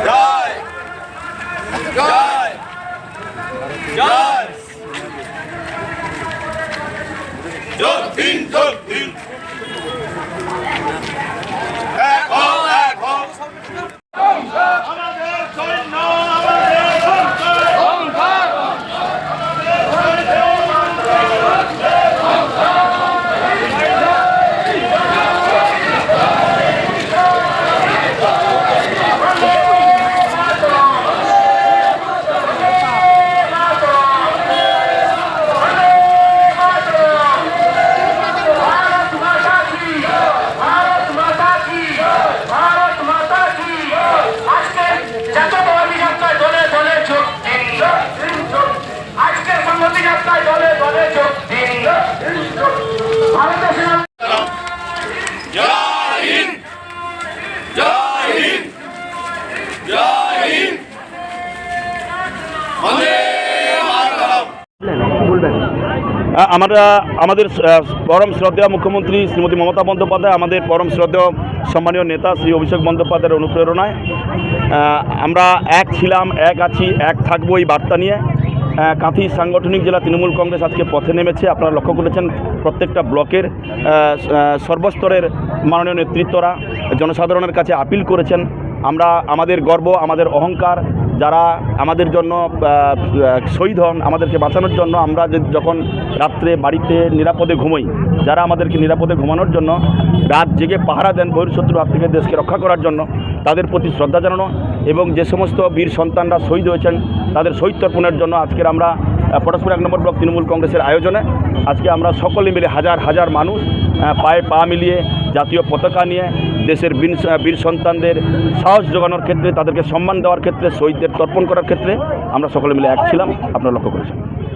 জয় জয় জয় যোগ দিন এক হও এক হও আমাদের সৈন্য আমাদের সংসার আমাদের পরম শ্রদ্ধেয় মুখ্যমন্ত্রী শ্রীমতী মমতা বন্দ্যোপাধ্যায়, আমাদের পরম শ্রদ্ধেয় সম্মানীয় নেতা শ্রী অভিষেক বন্দ্যোপাধ্যায়ের অনুপ্রেরণায় আমরা এক ছিলাম, এক আছি, এক থাকবো এই বার্তা নিয়ে কাঁথি সাংগঠনিক জেলা তৃণমূল কংগ্রেস আজকে পথে নেমেছে। আপনারা লক্ষ্য করেছেন প্রত্যেকটা ব্লকের সর্বস্তরের মাননীয় নেতৃত্বরা জনসাধারণের কাছে আপিল করেছেন। আমরা আমাদের গর্ব, আমাদের অহংকার, যারা আমাদের জন্য শহীদ হন, আমাদেরকে বাঁচানোর জন্য আমরা যখন রাত্রে বাড়িতে নিরাপদে ঘুমোই, যারা আমাদেরকে নিরাপদে ঘুমানোর জন্য রাত জেগে পাহারা দেন বহির্শত্রুর হাত থেকে দেশকে রক্ষা করার জন্য, তাদের প্রতি শ্রদ্ধা জানানো এবং যে সমস্ত বীর সন্তানরা শহীদ হয়েছেন তাদের শহীদ তর্পণের জন্য আজকের আমরা পটাশপুর 1 নম্বর ব্লক তৃণমূল কংগ্রেসের আয়োজনে আজকে আমরা সকলে মিলে হাজার হাজার মানুষ পায়ে পা মিলিয়ে জাতীয় পতাকা নিয়ে দেশের বীর সন্তানদের সাহস জোগানোর ক্ষেত্রে, তাদেরকে সম্মান দেওয়ার ক্ষেত্রে, শহীদদের তর্পণ করার ক্ষেত্রে আমরা সকলে মিলে এক ছিলাম। আপনারা লক্ষ্য করেছেন।